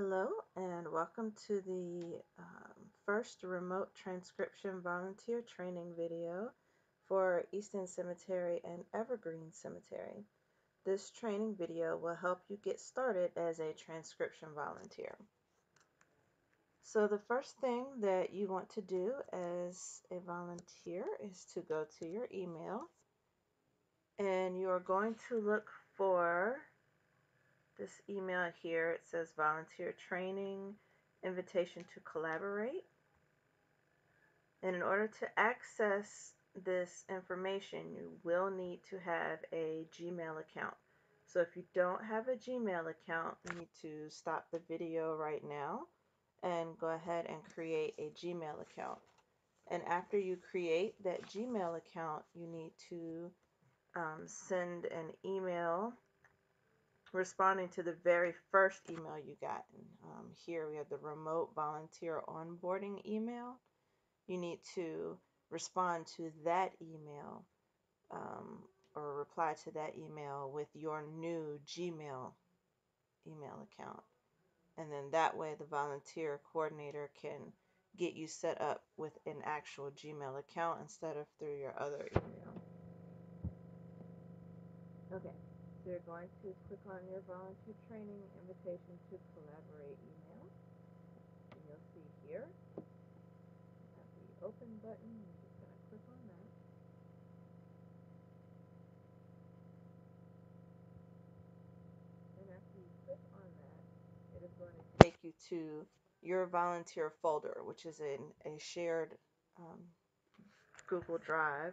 Hello and welcome to the first remote transcription volunteer training video for Easton Cemetery and Evergreen Cemetery. This training video will help you get started as a transcription volunteer. So the first thing that you want to do as a volunteer is to go to your email, and you are going to look for this email here. It says volunteer training, invitation to collaborate. And in order to access this information, you will need to have a Gmail account. So if you don't have a Gmail account, you need to stop the video right now and go ahead and create a Gmail account. And after you create that Gmail account, you need to send an email responding to the very first email you got. Here we have the remote volunteer onboarding email. You need to respond to that email or reply to that email with your new Gmail email account. And then that way the volunteer coordinator can get you set up with an actual Gmail account instead of through your other email. Okay, so you're going to click on your volunteer training invitation to collaborate email. And you'll see here, you have the open button. You're just going to click on that. And after you click on that, it is going to take you to your volunteer folder, which is in a shared Google Drive.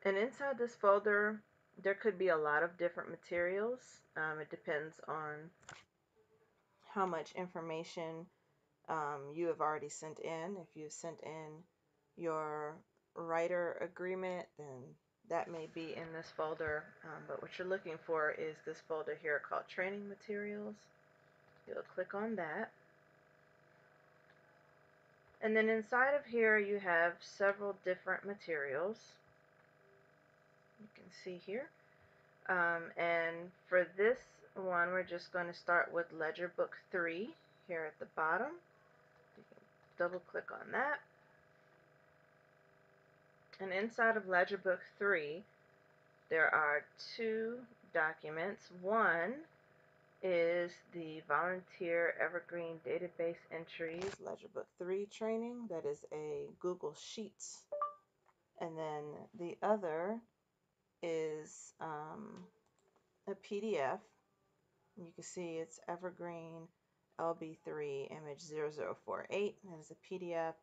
And inside this folder, there could be a lot of different materials. It depends on how much information you have already sent in. If you've sent in your writer agreement, then that may be in this folder. But what you're looking for is this folder here called Training Materials. You'll click on that. And then inside of here, you have several different materials. You can see here. And for this one, we're just going to start with Ledger Book 3 here at the bottom. You can double click on that. And inside of Ledger Book 3, there are two documents. One is the Volunteer Evergreen Database Entries Ledger Book 3 training. That is a Google Sheets. And then the other is a PDF. You can see it's Evergreen LB3 image 0048. That is a PDF.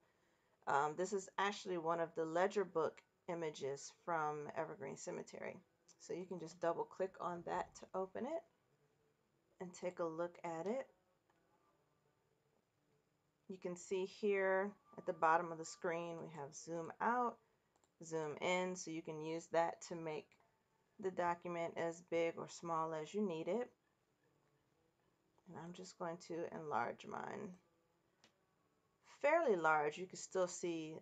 This is actually one of the ledger book images from Evergreen Cemetery. So you can just double click on that to open it and take a look at it. You can see here at the bottom of the screen we have zoom out, zoom in, so you can use that to make the document as big or small as you need it. And I'm just going to enlarge mine fairly large. You can still see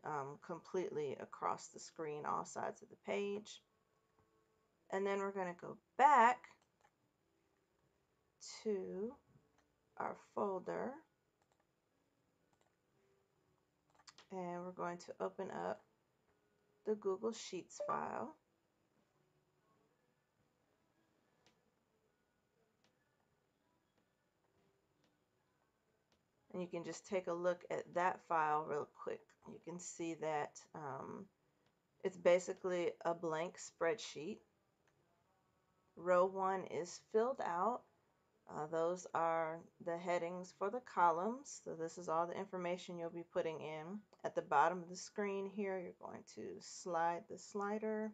completely across the screen, all sides of the page. And then we're going to go back to our folder, and we're going to open up the Google Sheets file. And you can just take a look at that file real quick. You can see that it's basically a blank spreadsheet. Row 1 is filled out. Those are the headings for the columns. So this is all the information you'll be putting in. At the bottom of the screen here, you're going to slide the slider.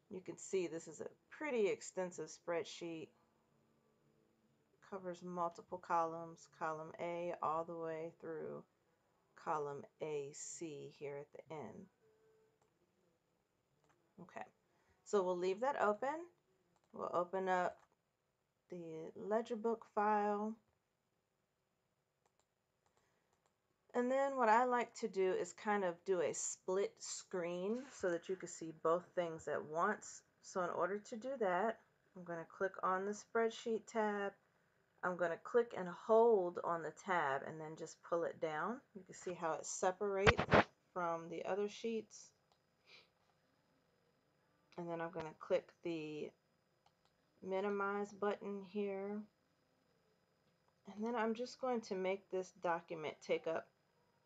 You can see this is a pretty extensive spreadsheet. Covers multiple columns, column A all the way through column AC here at the end. Okay, so we'll leave that open. We'll open up the ledger book file. And then what I like to do is kind of do a split screen so that you can see both things at once. So in order to do that, I'm going to click on the spreadsheet tab. I'm going to click and hold on the tab and then just pull it down. You can see how it separates from the other sheets. And then I'm going to click the minimize button here. And then I'm just going to make this document take up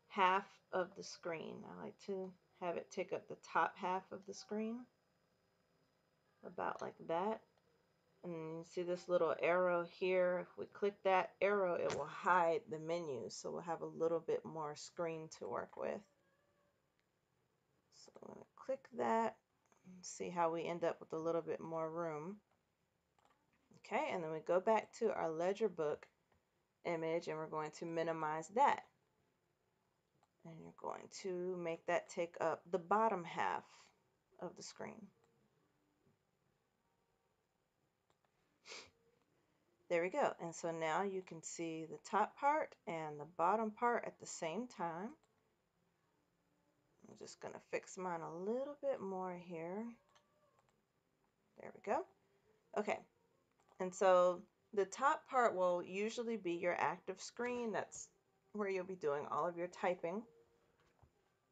half of the screen. I like to have it take up the top half of the screen, about like that. And then you see this little arrow here. If we click that arrow, it will hide the menu, so we'll have a little bit more screen to work with. So I'm going to click that and see how we end up with a little bit more room. Okay, and then we go back to our ledger book image and we're going to minimize that. And you're going to make that take up the bottom half of the screen. There we go. And so now you can see the top part and the bottom part at the same time. I'm just going to fix mine a little bit more here. There we go. Okay. And so the top part will usually be your active screen. That's where you'll be doing all of your typing.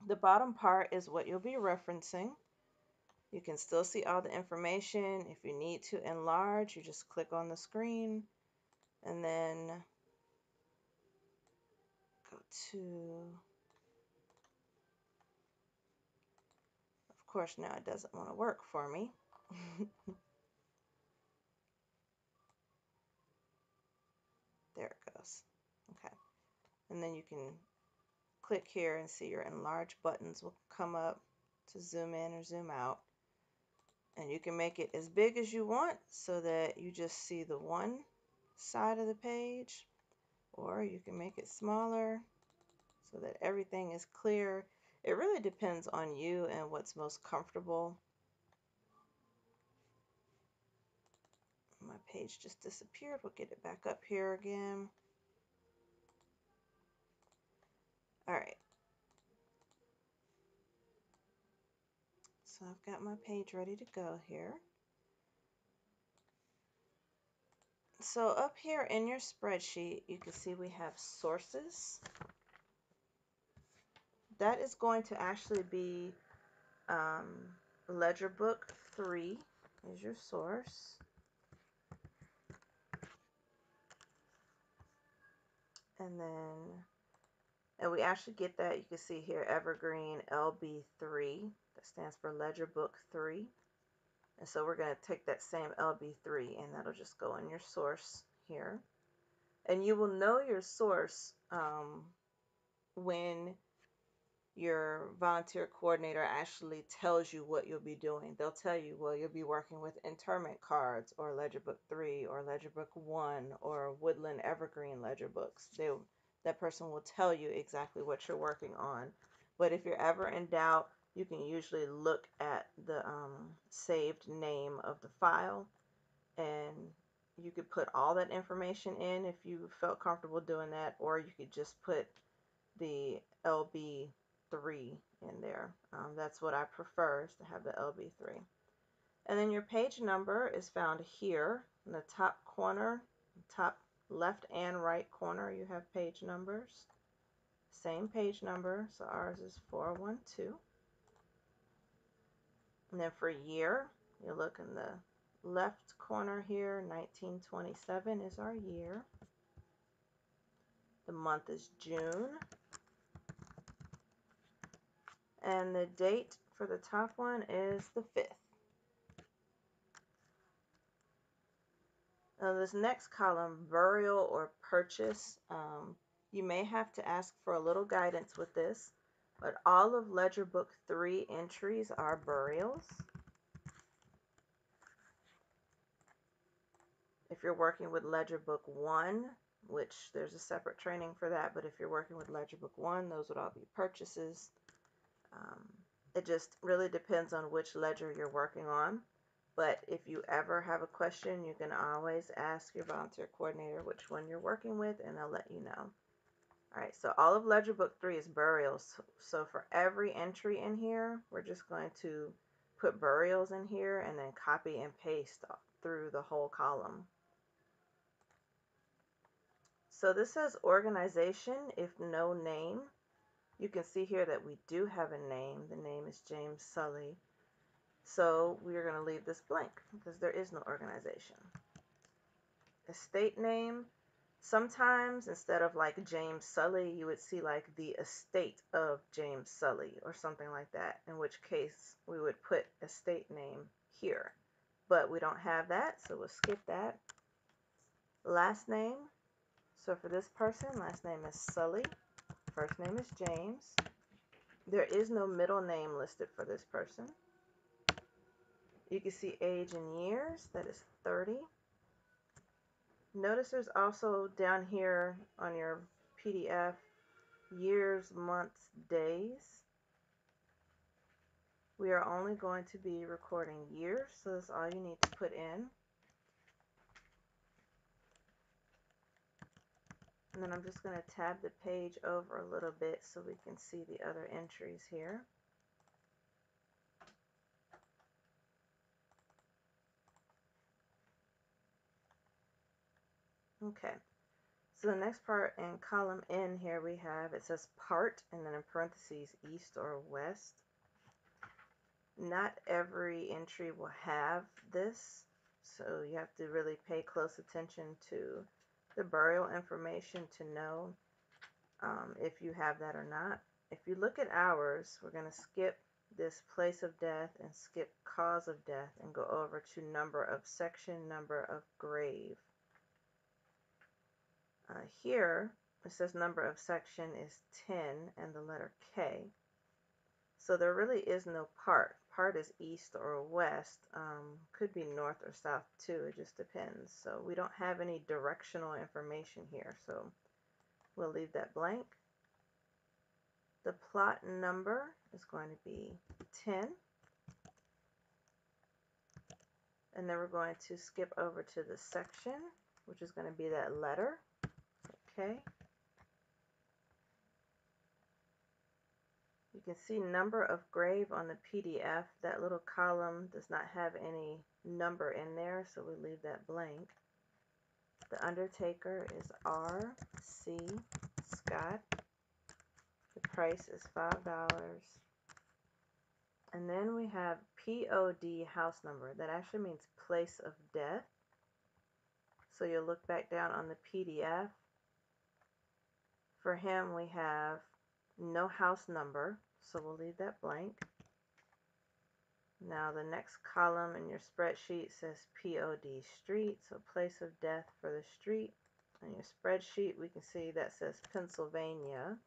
The bottom part is what you'll be referencing. You can still see all the information. If you need to enlarge, you just click on the screen and then go to, of course now it doesn't want to work for me. There it goes. Okay. And then you can click here and see your enlarge buttons will come up to zoom in or zoom out. And you can make it as big as you want so that you just see the one side of the page, or you can make it smaller so that everything is clear. It really depends on you and what's most comfortable. My page just disappeared. We'll get it back up here again. All right. So I've got my page ready to go here. So up here in your spreadsheet, you can see we have sources. That is going to actually be Ledger Book 3 is your source. And we actually get that, you can see here, Evergreen LB3. That stands for Ledger Book 3. And so we're going to take that same LB3 and that'll just go in your source here. And you will know your source when your volunteer coordinator actually tells you what you'll be doing. They'll tell you, well, you'll be working with interment cards or Ledger Book 3 or Ledger Book 1 or Woodland Evergreen Ledger Books. That person will tell you exactly what you're working on. But if you're ever in doubt, you can usually look at the saved name of the file, and you could put all that information in if you felt comfortable doing that, or you could just put the LB3 in there. That's what I prefer, is to have the LB3. And then your page number is found here in the top corner, top left and right corner. You have page numbers, same page number, so ours is 412. And then for year, you look in the left corner here, 1927 is our year. The month is June. And the date for the top one is the 5th. Now this next column, burial or purchase, you may have to ask for a little guidance with this, but all of Ledger Book 3 entries are burials. If you're working with Ledger Book 1, which there's a separate training for that, but if you're working with Ledger Book 1, those would all be purchases. It just really depends on which ledger you're working on. But if you ever have a question, you can always ask your volunteer coordinator which one you're working with, and they'll let you know. All right, so all of Ledger Book 3 is burials. So for every entry in here, we're just going to put burials in here and then copy and paste through the whole column. So this says organization if no name. You can see here that we do have a name. The name is James Sully. So we're going to leave this blank because there is no organization. Estate name. Sometimes instead of like James Sully, you would see like the estate of James Sully or something like that, in which case we would put estate name here. But we don't have that, so we'll skip that. Last name. So for this person, last name is Sully. First name is James. There is no middle name listed for this person. You can see age in years, that is 30. Notice there's also down here on your PDF, years, months, days. We are only going to be recording years, so that's all you need to put in. And then I'm just going to tab the page over a little bit so we can see the other entries here. Okay, so the next part in column N here we have, it says part, and then in parentheses, east or west. Not every entry will have this, so you have to really pay close attention to the burial information to know if you have that or not. If you look at ours, we're going to skip this place of death and skip cause of death and go over to number of section, number of grave. Here, it says number of section is 10 and the letter K. So there really is no part. Part is east or west. Could be north or south too. It just depends. So we don't have any directional information here. So we'll leave that blank. The plot number is going to be 10. And then we're going to skip over to the section, which is going to be that letter. Okay. You can see number of grave on the PDF. That little column does not have any number in there, so we leave that blank. The undertaker is R.C. Scott. The price is $5. And then we have POD house number. That actually means place of death. So you'll look back down on the PDF. For him, we have no house number, so we'll leave that blank. Now the next column in your spreadsheet says POD street, so place of death for the street. On your spreadsheet, we can see that says Pennsylvania.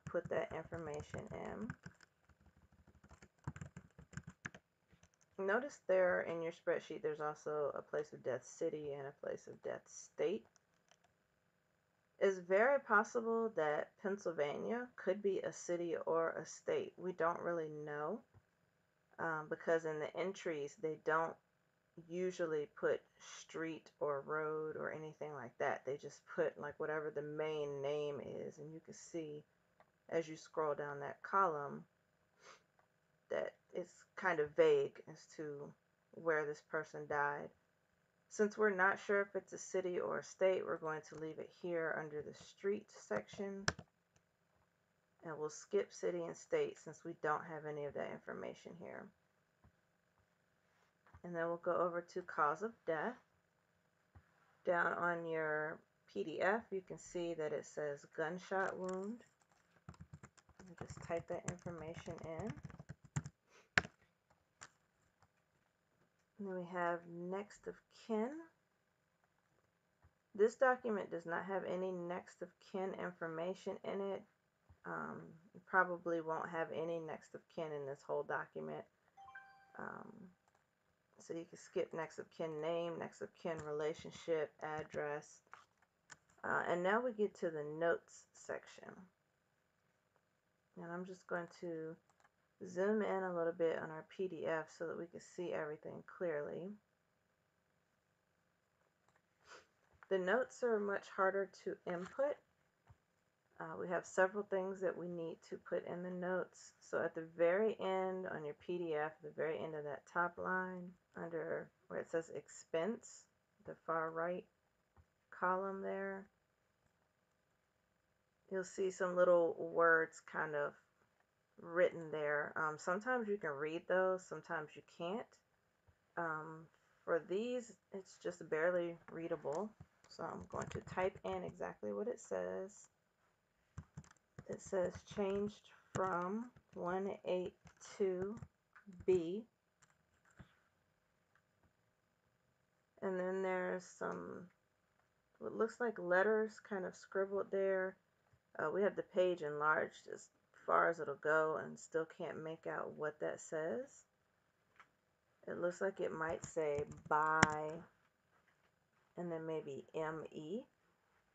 Put that information in. Notice there in your spreadsheet, there's also a place of death city and a place of death state. It's very possible that Pennsylvania could be a city or a state. We don't really know because in the entries, they don't usually put street or road or anything like that. They just put like whatever the main name is, and you can see as you scroll down that column that it's kind of vague as to where this person died. Since we're not sure if it's a city or a state, we're going to leave it here under the street section. And we'll skip city and state since we don't have any of that information here. And then we'll go over to cause of death. Down on your PDF, you can see that it says gunshot wound. Just type that information in. And then we have next of kin. This document does not have any next of kin information in it. You probably won't have any next of kin in this whole document. So you can skip next of kin name, next of kin relationship, address. And now we get to the notes section. And I'm just going to zoom in a little bit on our PDF so that we can see everything clearly. The notes are much harder to input. We have several things that we need to put in the notes. So at the very end on your PDF, the very end of that top line, under where it says expense, the far right column there, you'll see some little words kind of written there. Sometimes you can read those, sometimes you can't. For these, it's just barely readable. So I'm going to type in exactly what it says. It says changed from 182B. And then there's some, what looks like letters kind of scribbled there. We have the page enlarged as far as it'll go and still can't make out what that says. It looks like it might say by and then maybe ME.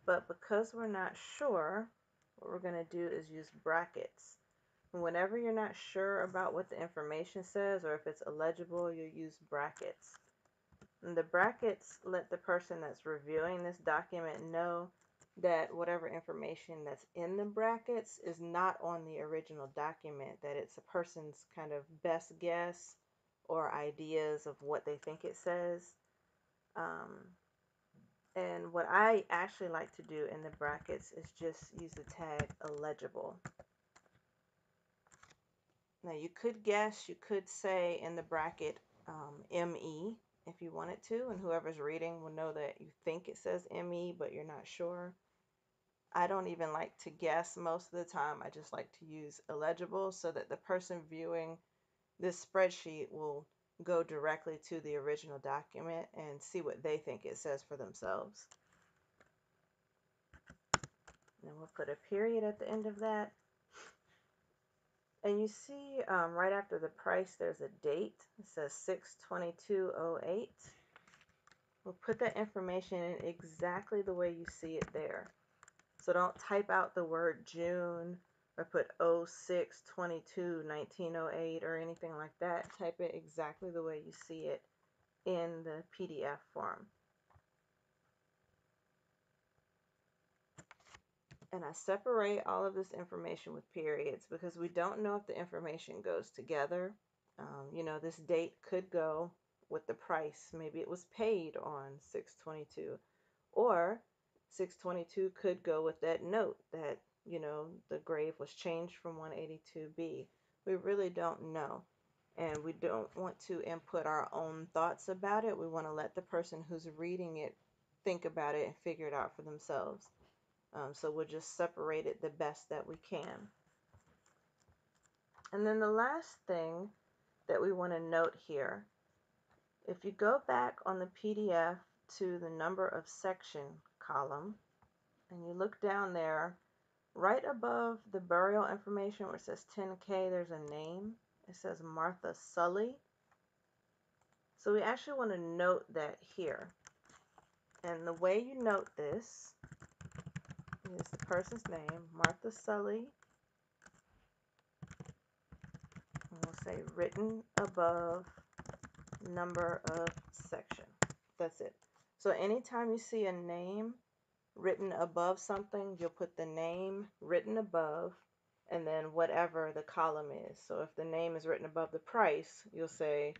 But because we're not sure, what we're going to do is use brackets. Whenever you're not sure about what the information says or if it's illegible, you'll use brackets. And the brackets let the person that's reviewing this document know that whatever information that's in the brackets is not on the original document, that it's a person's kind of best guess or ideas of what they think it says. And what I actually like to do in the brackets is just use the tag illegible. Now you could guess, you could say in the bracket ME if you wanted to, and whoever's reading will know that you think it says ME, but you're not sure. I don't even like to guess most of the time. I just like to use illegible so that the person viewing this spreadsheet will go directly to the original document and see what they think it says for themselves. And we'll put a period at the end of that. And you see right after the price, there's a date. It says 6/22/08. We'll put that information in exactly the way you see it there. So don't type out the word June or put 06/22/1908 or anything like that. Type it exactly the way you see it in the PDF form. And I separate all of this information with periods because we don't know if the information goes together. You know, this date could go with the price. Maybe it was paid on 6/22, or 6/22 could go with that note that, you know, the grave was changed from 182B. We really don't know. And we don't want to input our own thoughts about it. We want to let the person who's reading it think about it and figure it out for themselves. So we'll just separate it the best that we can. And then the last thing that we want to note here, if you go back on the PDF to the number of section column, and you look down there, right above the burial information where it says 10K, there's a name. It says Martha Sully. So we actually want to note that here. And the way you note this is the person's name, Martha Sully. And we'll say written above number of section. That's it. So anytime you see a name written above something, you'll put the name written above and then whatever the column is. So if the name is written above the price, you'll say,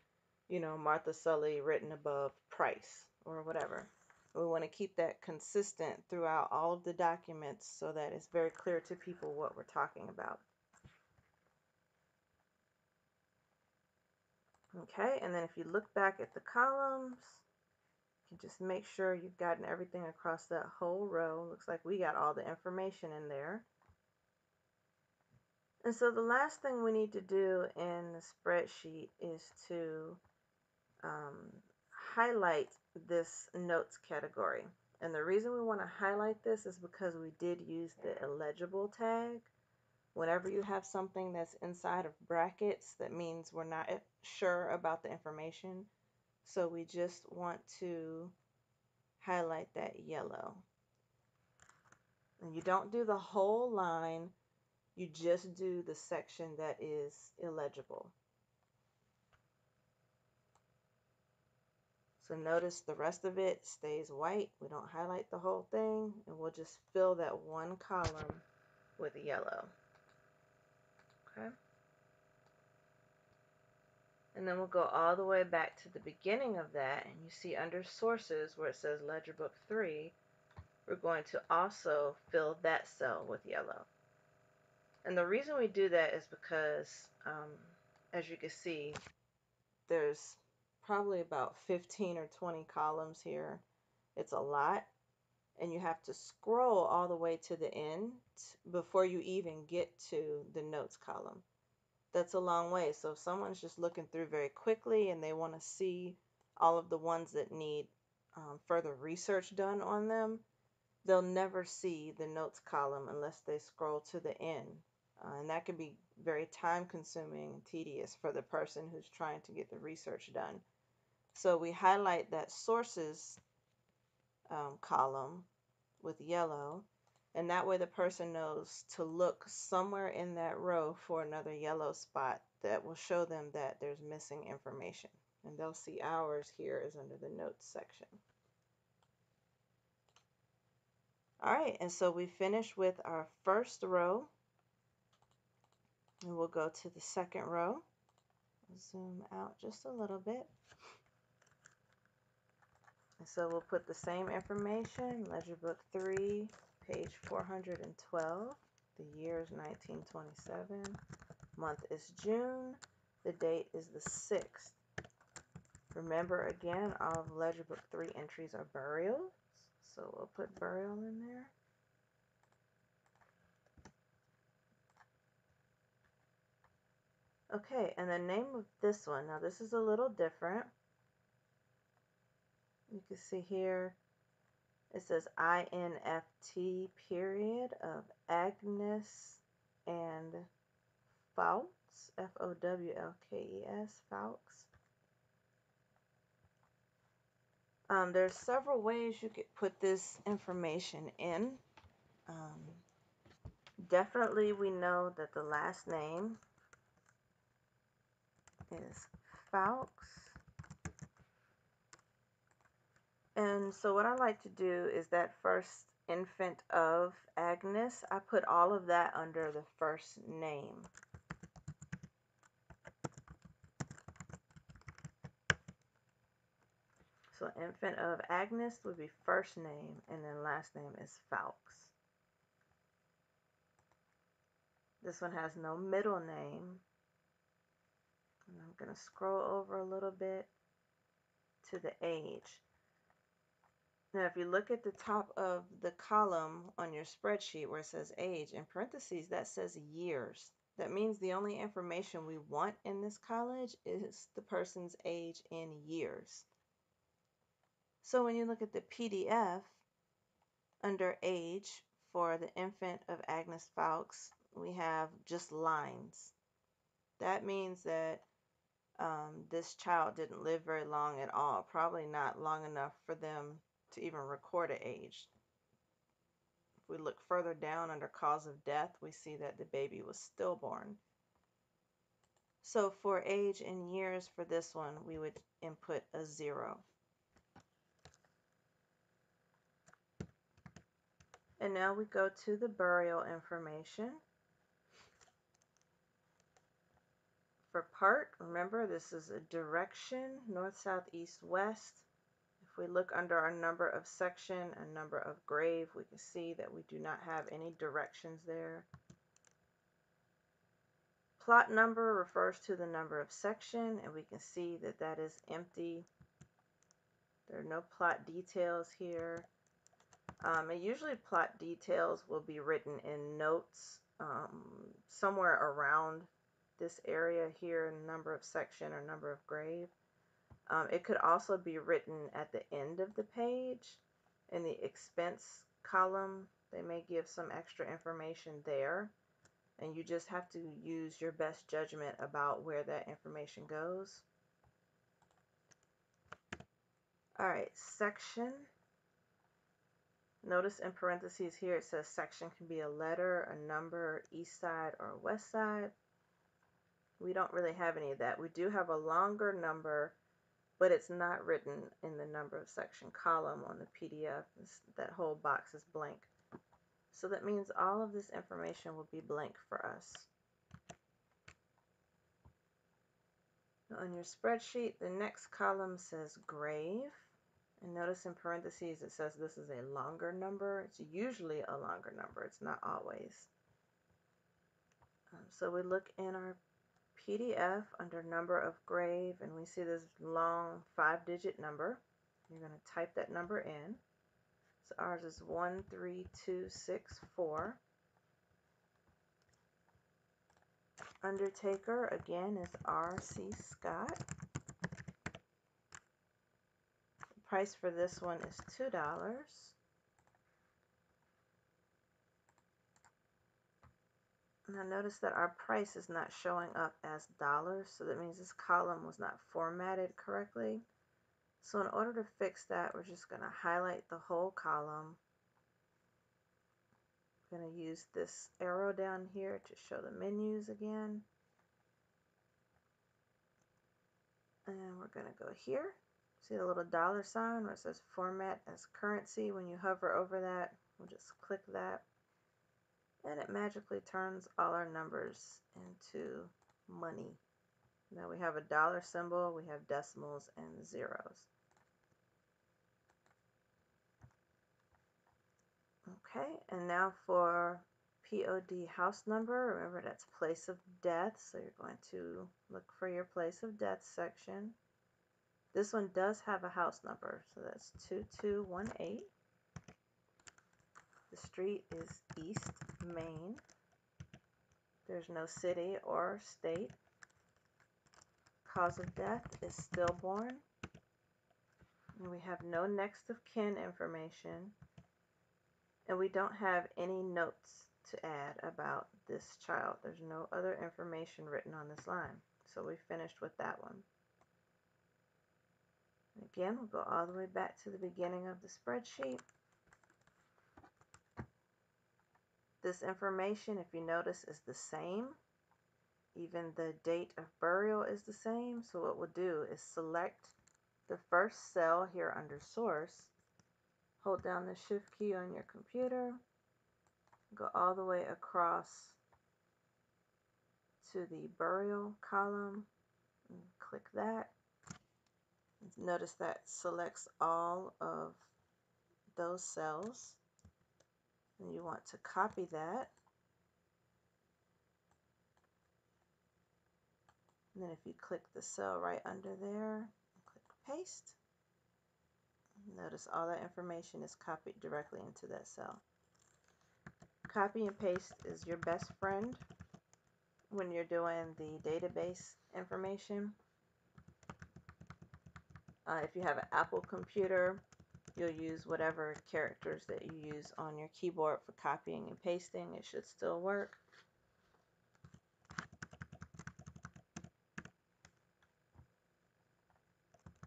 you know, Martha Sully written above price or whatever. We want to keep that consistent throughout all of the documents so that it's very clear to people what we're talking about. Okay, and then if you look back at the columns, you can just make sure you've gotten everything across that whole row. Looks like we got all the information in there. And so the last thing we need to do in the spreadsheet is to highlight this notes category. And the reason we want to highlight this is because we did use the illegible tag. Whenever you have something that's inside of brackets, that means we're not sure about the information. So we just want to highlight that yellow. And you don't do the whole line, you just do the section that is illegible. So notice the rest of it stays white. We don't highlight the whole thing, and we'll just fill that one column with yellow. Okay. And then we'll go all the way back to the beginning of that, and you see under sources where it says Ledger Book 3, we're going to also fill that cell with yellow. And the reason we do that is because, as you can see, there's probably about 15 or 20 columns here. It's a lot, and you have to scroll all the way to the end before you even get to the notes column. That's a long way. So if someone's just looking through very quickly and they want to see all of the ones that need further research done on them, they'll never see the notes column unless they scroll to the end. And that can be very time consuming and tedious for the person who's trying to get the research done. So we highlight that sources column with yellow, and that way the person knows to look somewhere in that row for another yellow spot that will show them that there's missing information. And they'll see ours here is under the notes section. All right, and so we finish with our first row, and we'll go to the second row. Zoom out just a little bit. And so we'll put the same information, Ledger Book 3, page 412. The year is 1927. Month is June. The date is the 6th. Remember, again, all of Ledger Book 3 entries are burials. So we'll put burial in there. Okay, and the name of this one, now this is a little different. You can see here, it says INFT period of Agnes and Fowlkes, Fowlkes, Fowlkes. There's several ways you could put this information in. Definitely we know that the last name is Fowlkes. And so what I like to do is that first infant of Agnes, I put all of that under the first name. So infant of Agnes would be first name, and then last name is Fowlkes. This one has no middle name. And I'm going to scroll over a little bit to the age. Now, if you look at the top of the column on your spreadsheet where it says age, in parentheses, that says years. That means the only information we want in this college is the person's age in years. So when you look at the PDF, under age for the infant of Agnes Fowlkes, we have just lines. That means that this child didn't live very long at all, probably not long enough for them to even record an age. If we look further down under cause of death, we see that the baby was stillborn. So for age in years for this one, we would input a 0. And now we go to the burial information. For part, remember this is a direction, north, south, east, west. If we look under our number of section and number of grave, we can see that we do not have any directions there. Plot number refers to the number of section, and we can see that that is empty. There are no plot details here. And usually plot details will be written in notes somewhere around this area here, number of section or number of grave. It could also be written at the end of the page in the expense column. They may give some extra information there, and you just have to use your best judgment about where that information goes. All right, section. Notice in parentheses here it says section can be a letter, a number, east side, or west side. We don't really have any of that. We do have a longer number, but it's not written in the number of section column on the PDF. That whole box is blank. So that means all of this information will be blank for us. On your spreadsheet, the next column says grave, And notice in parentheses it says this is a longer number. It's usually a longer number. It's not always. So we look in our PDF under number of grave, and we see this long 5-digit number. You're going to type that number in. So ours is 13264. Undertaker again is R.C. Scott. The price for this one is $2. Now notice that our price is not showing up as dollars, so that means this column was not formatted correctly. So in order to fix that, we're just going to highlight the whole column. I'm going to use this arrow down here to show the menus again. And we're going to go here. See the little dollar sign where it says format as currency? When you hover over that, we'll just click that. And it magically turns all our numbers into money. Now we have a dollar symbol, we have decimals and zeros. Okay, and now for POD house number, remember that's place of death, so you're going to look for your place of death section. This one does have a house number, so that's 2218. The street is East Main. There's no city or state. Cause of death is stillborn. And we have no next of kin information. And we don't have any notes to add about this child. There's no other information written on this line. So we finished with that one. Again, we'll go all the way back to the beginning of the spreadsheet. This information, if you notice, is the same. Even the date of burial is the same. So what we'll do is select the first cell here under source. Hold down the shift key on your computer. Go all the way across to the burial column and click that. Notice that selects all of those cells. And you want to copy that. And then if you click the cell right under there, click paste. Notice all that information is copied directly into that cell. Copy and paste is your best friend when you're doing the database information. If you have an Apple computer, you'll use whatever characters that you use on your keyboard for copying and pasting. It should still work.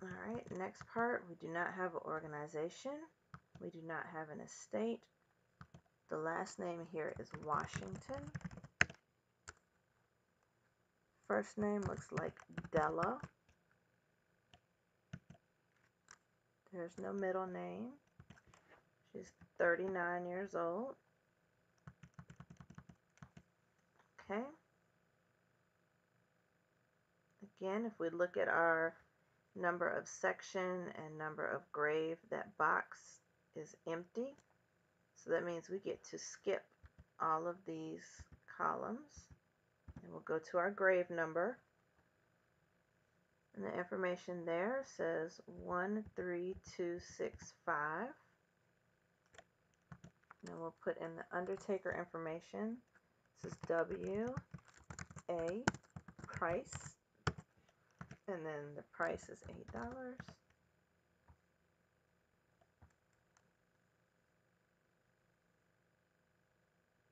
Alright, next part, we do not have an organization. We do not have an estate. The last name here is Washington. First name looks like Della. There's no middle name. She's 39 years old. Okay. Again, if we look at our number of section and number of grave, that box is empty. So that means we get to skip all of these columns. And we'll go to our grave number. And the information there says 13265. Then we'll put in the undertaker information. This is W.A. Price. And then the price is $8.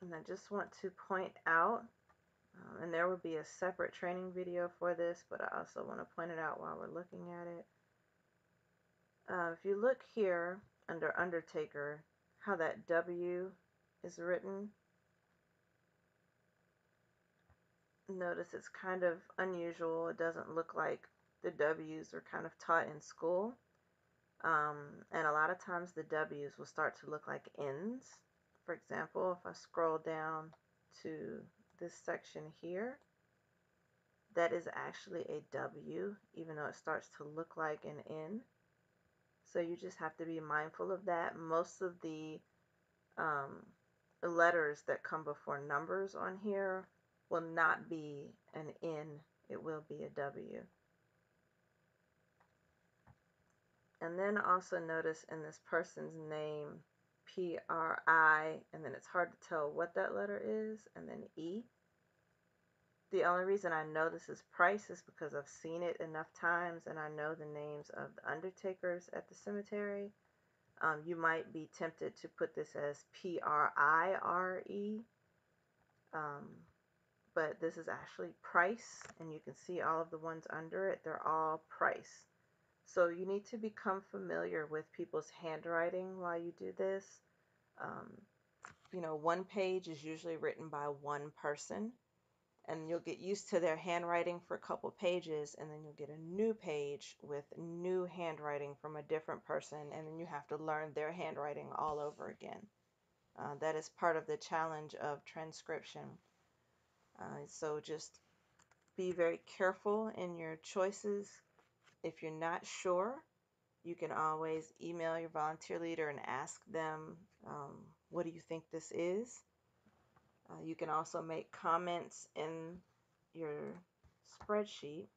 And I just want to point out, and there will be a separate training video for this, but I also want to point it out while we're looking at it. If you look here under Undertaker, how that W is written, notice it's kind of unusual. It doesn't look like the W's are kind of taught in school. And a lot of times the W's will start to look like N's. For example, if I scroll down to this section here, that is actually a W, even though it starts to look like an N. So you just have to be mindful of that. Most of the letters that come before numbers on here will not be an N, it will be a W. And then also notice in this person's name, P-R-I, and then it's hard to tell what that letter is, and then E. The only reason I know this is Price is because I've seen it enough times and I know the names of the undertakers at the cemetery. You might be tempted to put this as P-R-I-R-E, but this is actually Price, and you can see all of the ones under it. They're all Price. So you need to become familiar with people's handwriting while you do this. You know, one page is usually written by one person, and you'll get used to their handwriting for a couple pages, and then you'll get a new page with new handwriting from a different person, and then you have to learn their handwriting all over again. That is part of the challenge of transcription. So just be very careful in your choices. If you're not sure, you can always email your volunteer leader and ask them, what do you think this is? You can also make comments in your spreadsheet.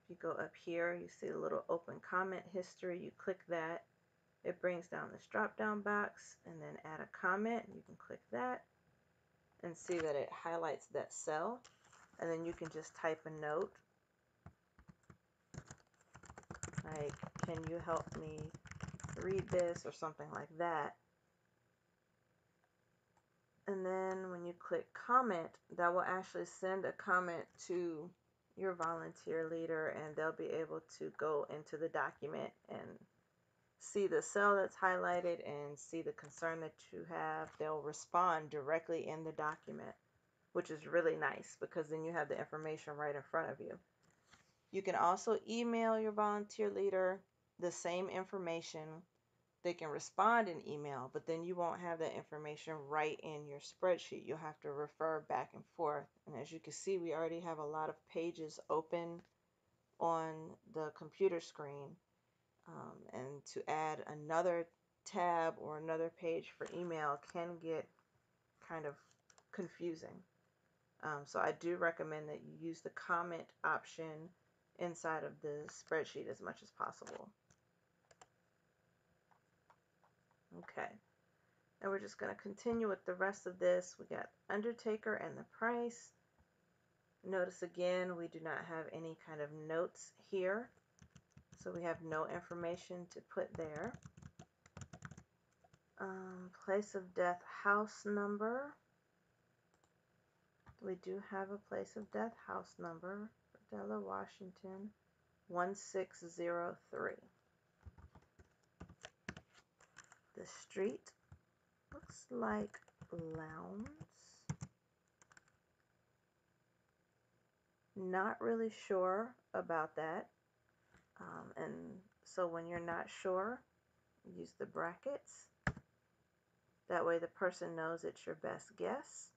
If you go up here, you see a little open comment history. You click that. It brings down this drop-down box, and then add a comment. You can click that and see that it highlights that cell. And then you can just type a note like, can you help me read this, or something like that. And then when you click comment, that will actually send a comment to your volunteer leader, and they'll be able to go into the document and see the cell that's highlighted and see the concern that you have. They'll respond directly in the document, which is really nice because then you have the information right in front of you. You can also email your volunteer leader the same information. They can respond in email, but then you won't have that information right in your spreadsheet. You'll have to refer back and forth. And as you can see, we already have a lot of pages open on the computer screen. And to add another tab or another page for email can get kind of confusing. So I do recommend that you use the comment option inside of the spreadsheet as much as possible. Okay, and we're just going to continue with the rest of this. We got undertaker and the price. Notice again, we do not have any kind of notes here, so we have no information to put there. Place of death house number. We do have a place of death house number for Della, Washington, 1603. The street looks like Lowndes. Not really sure about that. And so when you're not sure, use the brackets. That way the person knows it's your best guess.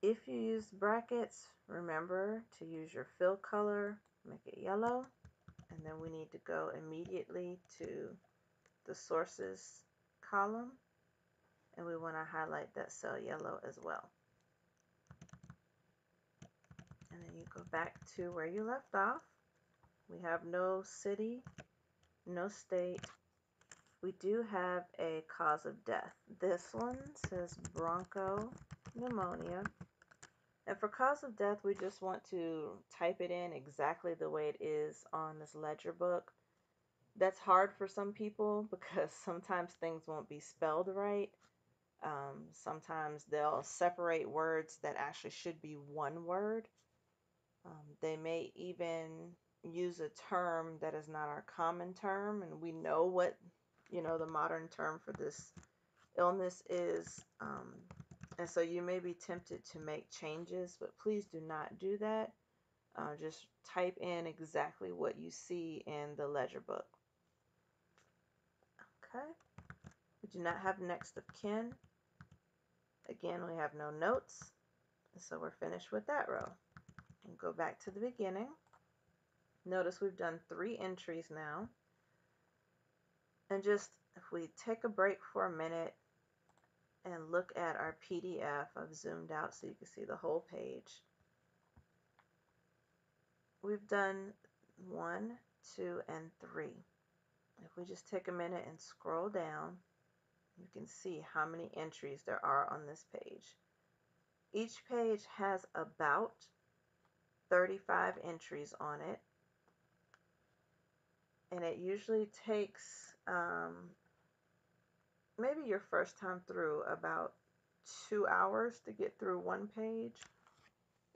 If you use brackets, remember to use your fill color, make it yellow, and then we need to go immediately to the sources column, and we want to highlight that cell yellow as well. And then you go back to where you left off. We have no city, no state. We do have a cause of death. This one says bronchopneumonia. And for cause of death, we just want to type it in exactly the way it is on this ledger book. That's hard for some people because sometimes things won't be spelled right. Sometimes they'll separate words that actually should be one word. They may even use a term that is not our common term, and we know what, the modern term for this illness is. And so you may be tempted to make changes, but please do not do that. Just type in exactly what you see in the ledger book. Okay. We do not have next of kin. Again, we have no notes. So we're finished with that row. We'll go back to the beginning. Notice we've done 3 entries now. And just if we take a break for a minute and look at our PDF, I've zoomed out so you can see the whole page. We've done 1, 2, and 3. If we just take a minute and scroll down, you can see how many entries there are on this page. Each page has about 35 entries on it, and it usually takes maybe your first time through about 2 hours to get through one page.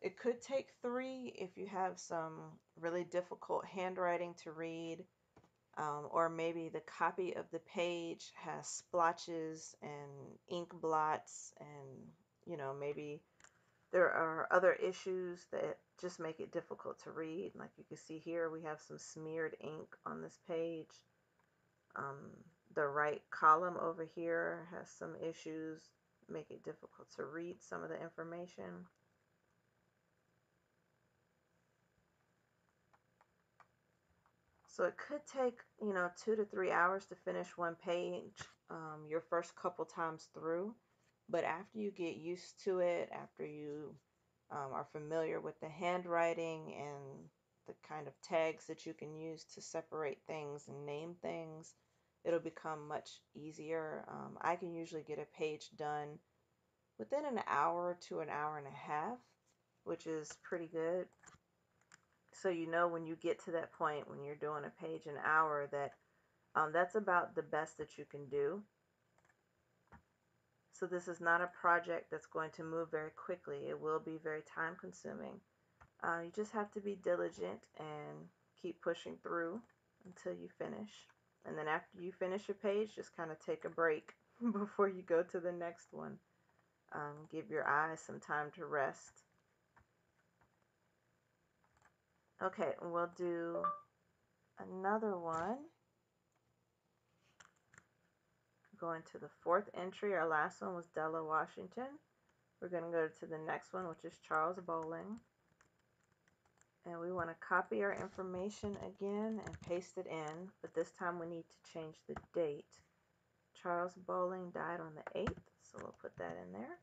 It could take 3 if you have some really difficult handwriting to read, or maybe the copy of the page has splotches and ink blots, and maybe there are other issues that just make it difficult to read. Like you can see here, we have some smeared ink on this page. The right column over here has some issues, make it difficult to read some of the information. So it could take, 2 to 3 hours to finish one page your first couple times through. But after you get used to it, after you are familiar with the handwriting and the kind of tags that you can use to separate things and name things, it'll become much easier. I can usually get a page done within an hour to an hour and a half, which is pretty good. So when you get to that point when you're doing a page an hour that that's about the best that you can do. So this is not a project that's going to move very quickly. It will be very time consuming. You just have to be diligent and keep pushing through until you finish. And then after you finish your page, just kind of take a break before you go to the next one. Give your eyes some time to rest. Okay, we'll do another one. Going to the 4th entry. Our last one was Della Washington. We're going to go to the next one, which is Charles Bowling. And we want to copy our information again and paste it in, but this time we need to change the date. Charles Bowling died on the 8th, so we'll put that in there.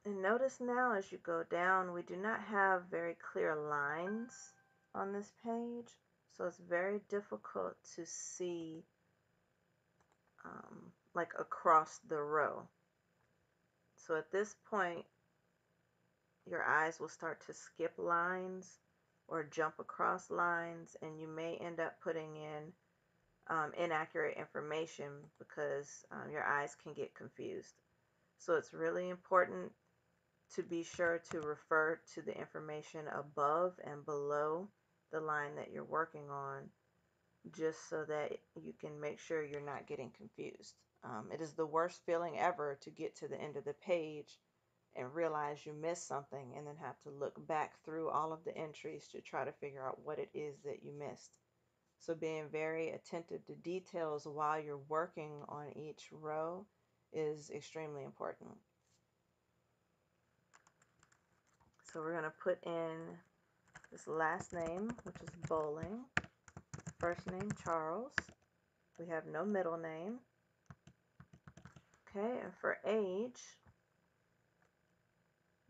And notice now as you go down, we do not have very clear lines on this page, so it's very difficult to see like across the row. So at this point, your eyes will start to skip lines or jump across lines, and you may end up putting in inaccurate information because your eyes can get confused. So it's really important to be sure to refer to the information above and below the line that you're working on, just so that you can make sure you're not getting confused. It is the worst feeling ever to get to the end of the page and realize you missed something and then have to look back through all of the entries to try to figure out what it is that you missed. So being very attentive to details while you're working on each row is extremely important. So we're going to put in this last name, which is Bowling. First name, Charles. We have no middle name. Okay, and for age,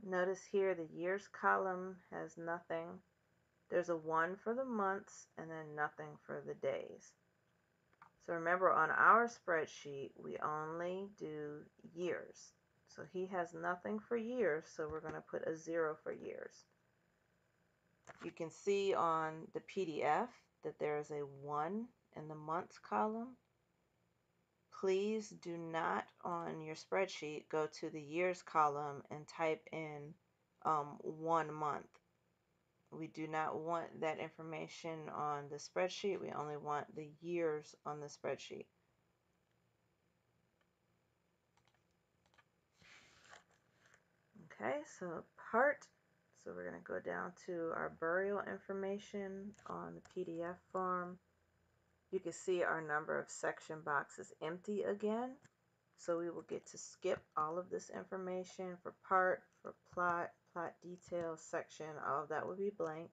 notice here the years column has nothing. There's a 1 for the months and then nothing for the days. So remember, on our spreadsheet, we only do years. So he has nothing for years, so we're going to put a 0 for years. You can see on the PDF that there is a 1 in the months column. Please do not, on your spreadsheet, go to the years column and type in 1 month. We do not want that information on the spreadsheet. We only want the years on the spreadsheet. Okay, so part. So we're going to go down to our burial information on the PDF form. You can see our number of section boxes empty again. So we will get to skip all of this information for part, for plot, plot details section, all of that will be blank.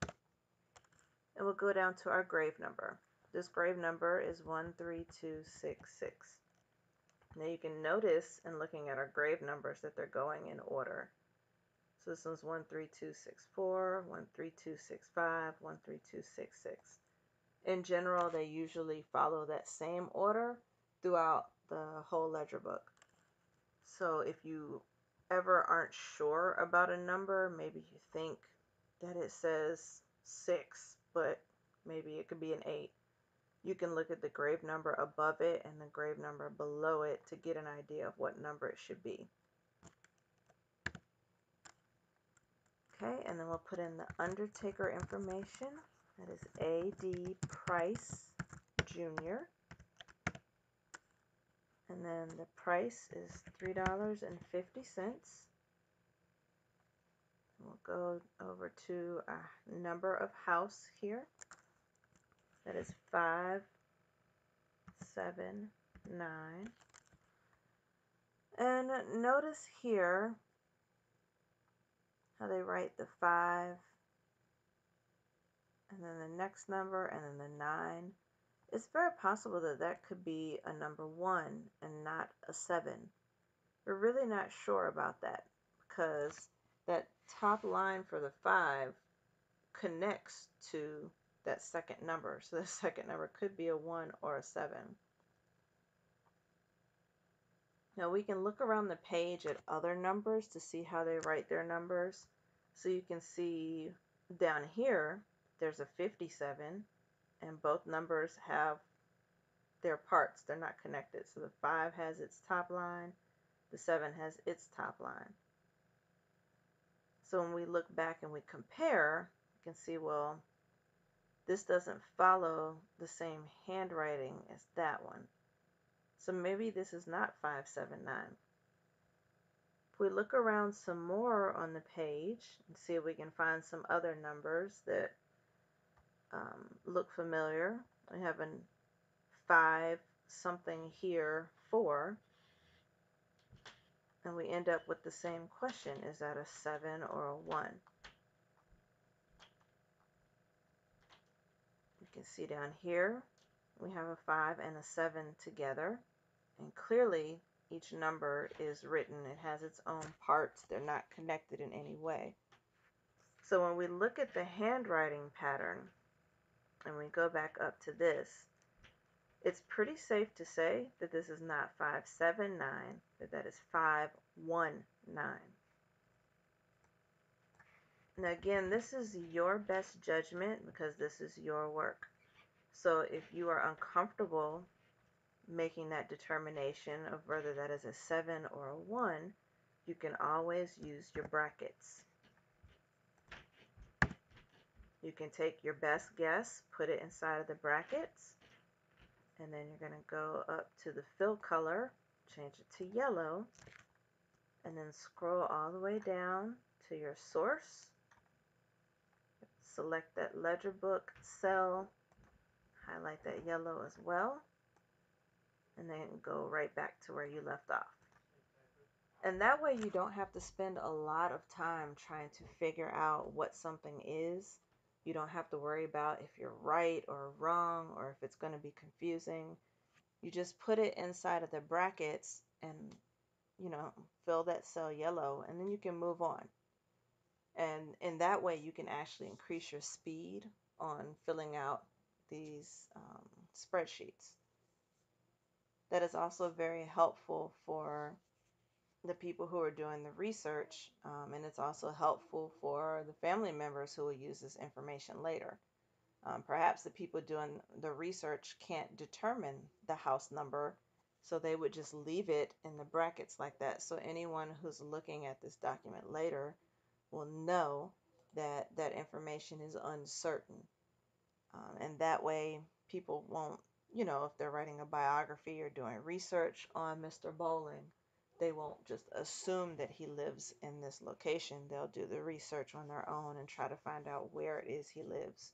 And we'll go down to our grave number. This grave number is 13266. Now you can notice in looking at our grave numbers that they're going in order. So this one's 13264, 13265, 13266. In general, they usually follow that same order throughout the whole ledger book. So if you ever aren't sure about a number, maybe you think that it says 6, but maybe it could be an 8. You can look at the grave number above it and the grave number below it to get an idea of what number it should be. Okay, and then we'll put in the undertaker information. That is A.D. Price, Jr. And then the price is $3.50. We'll go over to a number of house here. That is 579. And notice here how they write the 5 and then the next number and then the 9. It's very possible that that could be a number 1 and not a 7. We're really not sure about that because that top line for the 5 connects to that second number. So the second number could be a 1 or a 7. Now we can look around the page at other numbers to see how they write their numbers. So you can see down here, there's a 57, and both numbers have their parts. They're not connected. So the 5 has its top line, the 7 has its top line. So when we look back and we compare, you can see, well, this doesn't follow the same handwriting as that one. So maybe this is not 579. If we look around some more on the page and see if we can find some other numbers that look familiar. We have a 5 something here, 4. And we end up with the same question. Is that a 7 or a 1? You can see down here, we have a 5 and a 7 together. And clearly, each number is written. It has its own parts. They're not connected in any way. So when we look at the handwriting pattern, and we go back up to this, it's pretty safe to say that this is not 579, that is 519. Now again, this is your best judgment because this is your work. So if you are uncomfortable making that determination of whether that is a 7 or a 1, you can always use your brackets. You can take your best guess, put it inside of the brackets, and then you're going to go up to the fill color, change it to yellow, and then scroll all the way down to your source. Select that ledger book cell, highlight that yellow as well, and then go right back to where you left off. And that way you don't have to spend a lot of time trying to figure out what something is. You don't have to worry about if you're right or wrong or if it's going to be confusing. You just put it inside of the brackets and, fill that cell yellow, and then you can move on. And in that way, you can actually increase your speed on filling out these spreadsheets. That is also very helpful for the people who are doing the research, and it's also helpful for the family members who will use this information later. Perhaps the people doing the research can't determine the house number, so they would just leave it in the brackets like that. So anyone who's looking at this document later will know that that information is uncertain. And that way people won't, if they're writing a biography or doing research on Mr. Bowling, they won't just assume that he lives in this location. They'll do the research on their own and try to find out where it is he lives.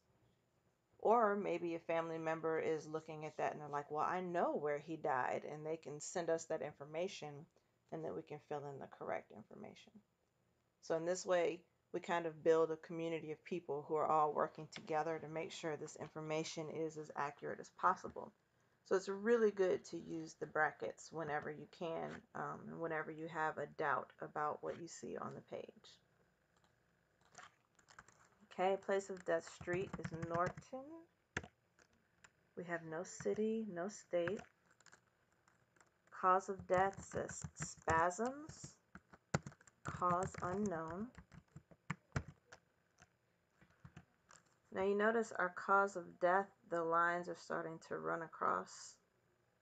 Or maybe a family member is looking at that and they're like, well, I know where he died, and they can send us that information and then we can fill in the correct information. So in this way, we kind of build a community of people who are all working together to make sure this information is as accurate as possible. So it's really good to use the brackets whenever you can, and whenever you have a doubt about what you see on the page. Okay, place of death street is Norton. We have no city, no state. Cause of death says spasms. Cause unknown. Now you notice our cause of death, the lines are starting to run across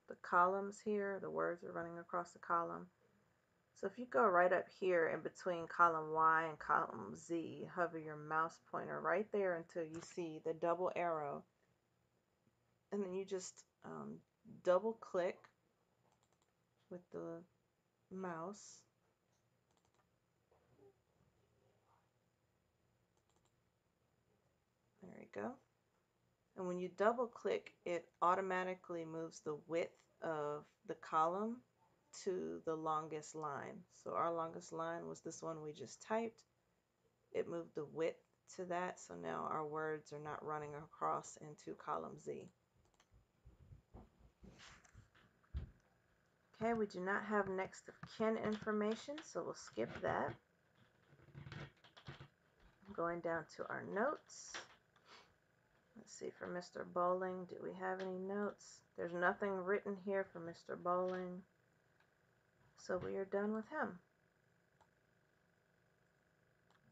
the columns here. The words are running across the column. So if you go right up here in between column Y and column Z, hover your mouse pointer right there until you see the double arrow. And then you just double click with the mouse. There you go. And when you double click, it automatically moves the width of the column to the longest line. So our longest line was this one we just typed. It moved the width to that, so now our words are not running across into column Z. Okay, we do not have next of kin information, so we'll skip that. I'm going down to our notes. Let's see, for Mr. Bowling, do we have any notes? There's nothing written here for Mr. Bowling, so we are done with him.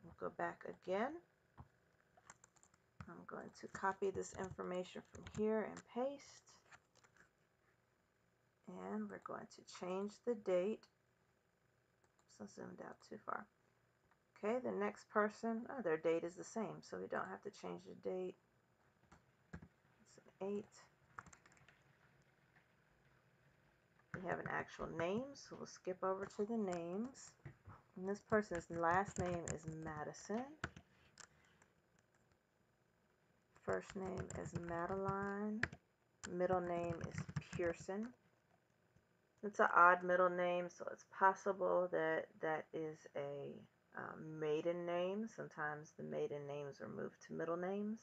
We'll go back again. I'm going to copy this information from here and paste. And we're going to change the date. So zoomed out too far. Okay, the next person, oh, their date is the same, so we don't have to change the date. It's an 8. We have an actual name, so we'll skip over to the names. And this person's last name is Madison. First name is Madeline. Middle name is Pearson. It's an odd middle name, so it's possible that that is a maiden name. Sometimes the maiden names are moved to middle names,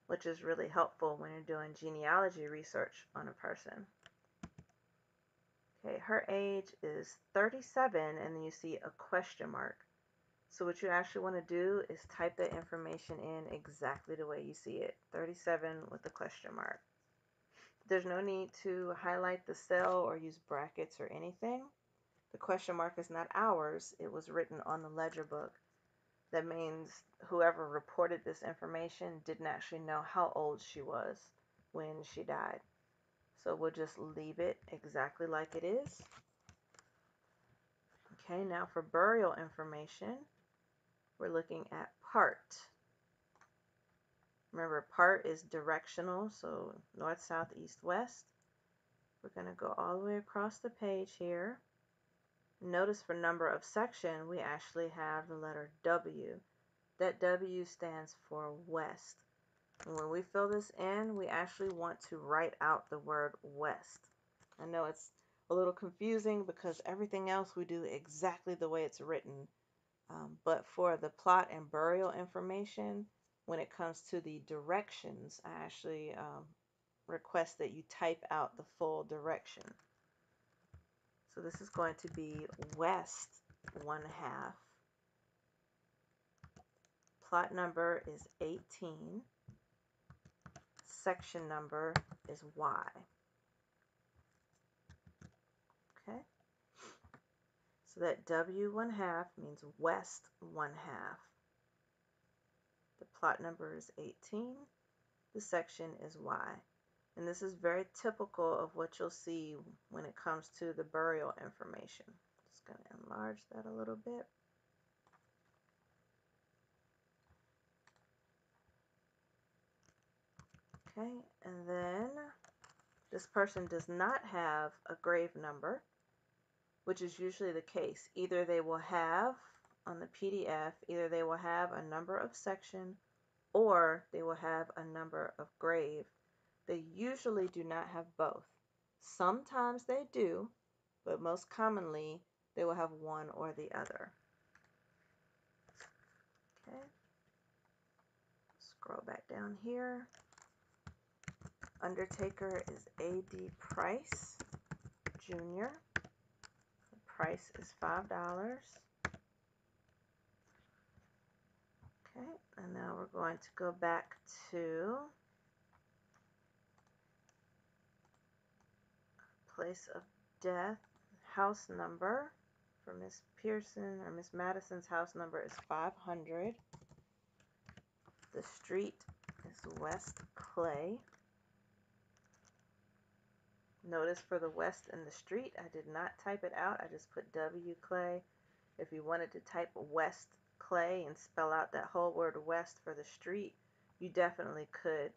which is really helpful when you're doing genealogy research on a person. Okay, her age is 37, and then you see a question mark. So what you actually want to do is type that information in exactly the way you see it, 37 with a question mark. There's no need to highlight the cell or use brackets or anything. The question mark is not ours. It was written on the ledger book. That means whoever reported this information didn't actually know how old she was when she died. So we'll just leave it exactly like it is. Okay, now for burial information, we're looking at part. Remember, part is directional, so north, south, east, west. We're going to go all the way across the page here. Notice for number of section, we actually have the letter W. That W stands for west. And when we fill this in, we actually want to write out the word west. I know it's a little confusing because everything else we do exactly the way it's written. But for the plot and burial information, when it comes to the directions, I actually request that you type out the full direction. So this is going to be west 1/2. Plot number is 18. Section number is Y. Okay. So that W 1/2 means west 1/2. The plot number is 18. The section is Y. And this is very typical of what you'll see when it comes to the burial information. Just going to enlarge that a little bit. Okay, and then this person does not have a grave number, which is usually the case. Either they will have, on the PDF, either they will have a number of section or they will have a number of grave. They usually do not have both. Sometimes they do, but most commonly they will have one or the other. Okay. Scroll back down here. Undertaker is A.D. Price Jr. The price is $5. Okay, and now we're going to go back to place of death. House number for Miss Pearson or Miss Madison's house number is 500. The street is West Clay. Notice for the west and the street, I did not type it out. I just put W Clay. If you wanted to type West Clay and spell out that whole word west for the street, you definitely could.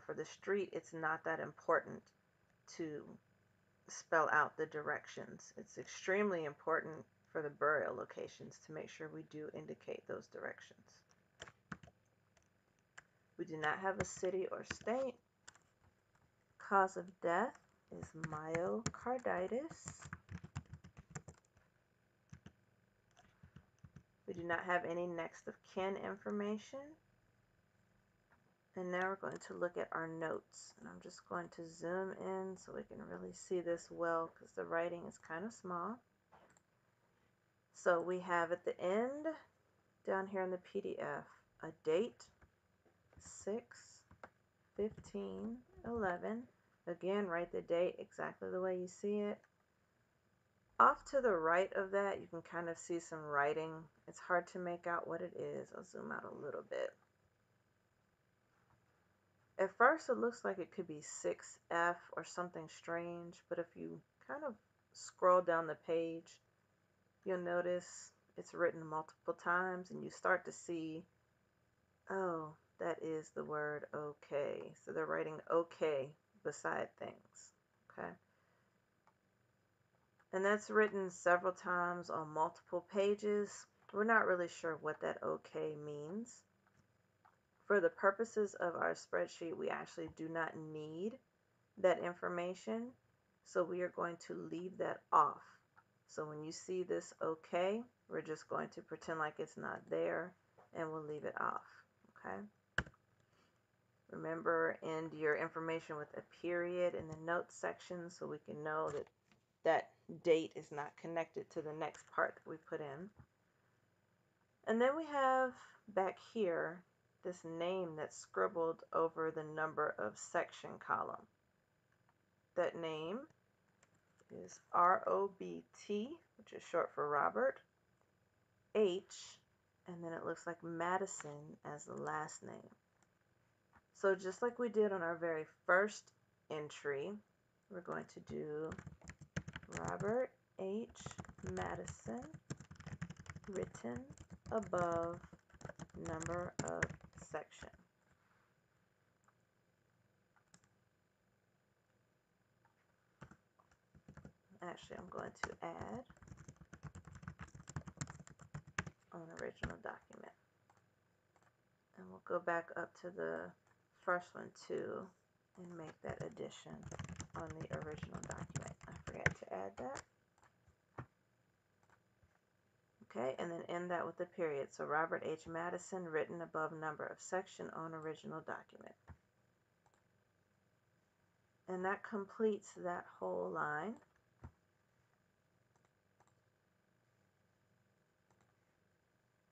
For the street, it's not that important to spell out the directions. It's extremely important for the burial locations to make sure we do indicate those directions. We do not have a city or state. Cause of death is myocarditis. We do not have any next of kin information. And now we're going to look at our notes. And I'm just going to zoom in so we can really see this well because the writing is kind of small. So we have at the end, down here in the PDF, a date, 6/15/11. Again, write the date exactly the way you see it. Off to the right of that, you can kind of see some writing. It's hard to make out what it is. I'll zoom out a little bit. At first, it looks like it could be 6F or something strange, but if you kind of scroll down the page, you'll notice it's written multiple times, and you start to see, oh, that is the word okay. So they're writing okay beside things, okay? And that's written several times on multiple pages. We're not really sure what that okay means. For the purposes of our spreadsheet, we actually do not need that information, so we are going to leave that off. So when you see this okay, we're just going to pretend like it's not there, and we'll leave it off, okay? Remember, end your information with a period in the notes section so we can know that that date is not connected to the next part that we put in. And then we have back here this name that's scribbled over the number of section column. That name is R-O-B-T, which is short for Robert, H, and then it looks like Madison as the last name. So just like we did on our very first entry, we're going to do Robert H. Madison, written above number of section. Actually, I'm going to add on original document. And we'll go back up to the first one too and make that addition on the original document. I forgot to add that. Okay, and then end that with a period. So Robert H. Madison, written above number of section on original document. And that completes that whole line.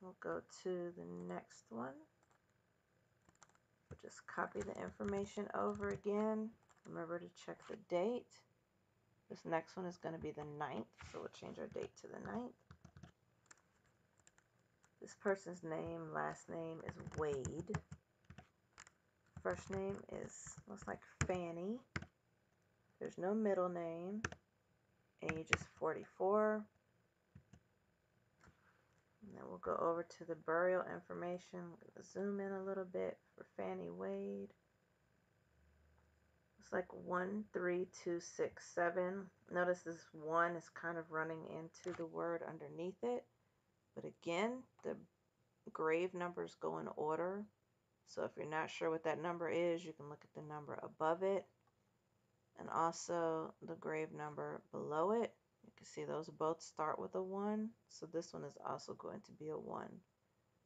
We'll go to the next one. We'll just copy the information over again. Remember to check the date. This next one is going to be the 9th, so we'll change our date to the 9th. This person's name, last name is Wade. First name looks like Fanny. There's no middle name. Age is 44. And then we'll go over to the burial information. I'm going to zoom in a little bit for Fanny Wade. It's like 13267. Notice this 1 is kind of running into the word underneath it. But again, the grave numbers go in order. So if you're not sure what that number is, you can look at the number above it. And also the grave number below it. You can see those both start with a 1. So this one is also going to be a 1.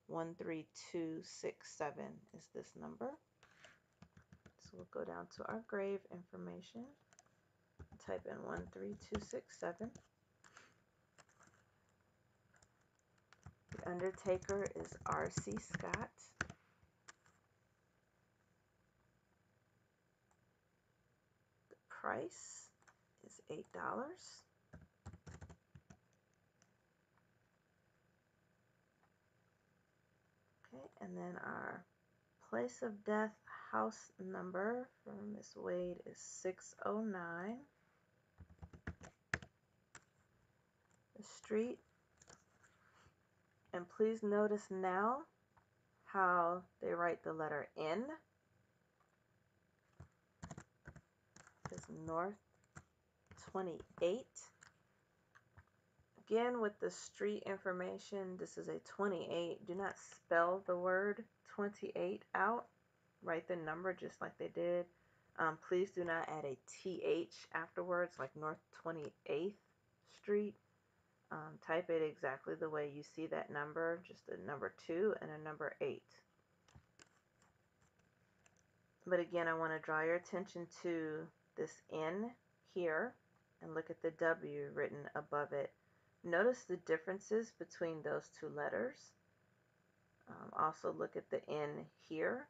13267 is this number. So we'll go down to our grave information, type in 13267. The undertaker is R.C. Scott. The price is $8. Okay, and then our place of death house number for Miss Wade is 609. The street, and please notice now how they write the letter N. It's North 28. Again, with the street information, this is a 28. Do not spell the word 28 out. Write the number just like they did. Please do not add a TH afterwards, like North 28th Street. Type it exactly the way you see that number, just a number 2 and a number 8. But again, I want to draw your attention to this N here and look at the W written above it. Notice the differences between those two letters. Also look at the N here.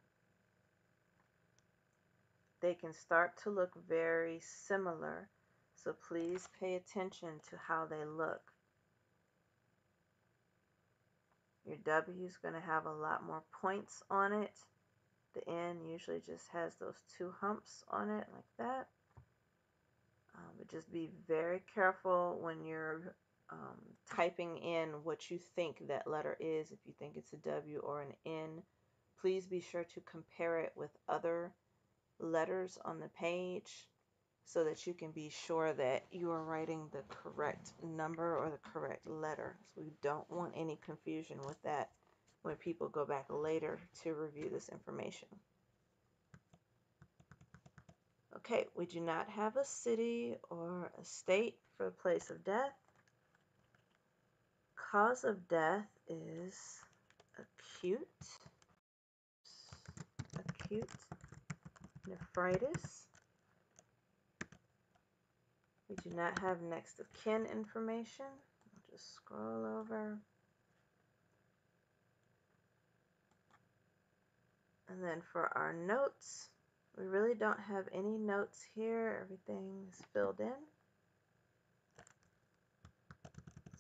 They can start to look very similar, so please pay attention to how they look. Your W is going to have a lot more points on it. The N usually just has those 2 humps on it like that. But just be very careful when you're typing in what you think that letter is. If you think it's a W or an N, please be sure to compare it with other letters on the page so that you can be sure that you are writing the correct number or the correct letter. So we don't want any confusion with that when people go back later to review this information. Okay, we do not have a city or a state for the place of death. Cause of death is acute nephritis. We do not have next of kin information. I'll just scroll over. And then for our notes, we really don't have any notes here. Everything's filled in.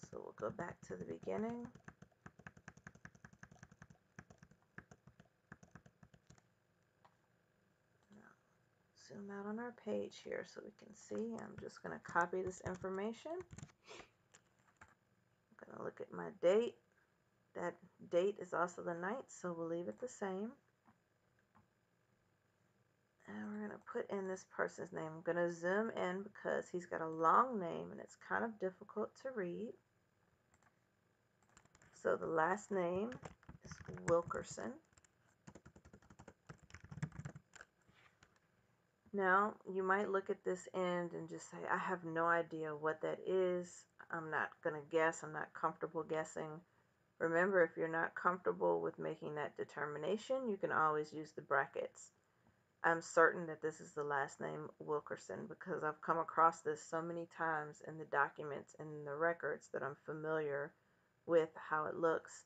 So we'll go back to the beginning. Zoom out on our page here so we can see. I'm just going to copy this information. I'm going to look at my date. That date is also the 9th, so we'll leave it the same. And we're going to put in this person's name. I'm going to zoom in because he's got a long name and it's kind of difficult to read. So the last name is Wilkerson. Now, you might look at this end and just say, I have no idea what that is. I'm not going to guess. I'm not comfortable guessing. Remember, if you're not comfortable with making that determination, you can always use the brackets. I'm certain that this is the last name Wilkerson because I've come across this so many times in the documents and the records that I'm familiar with how it looks.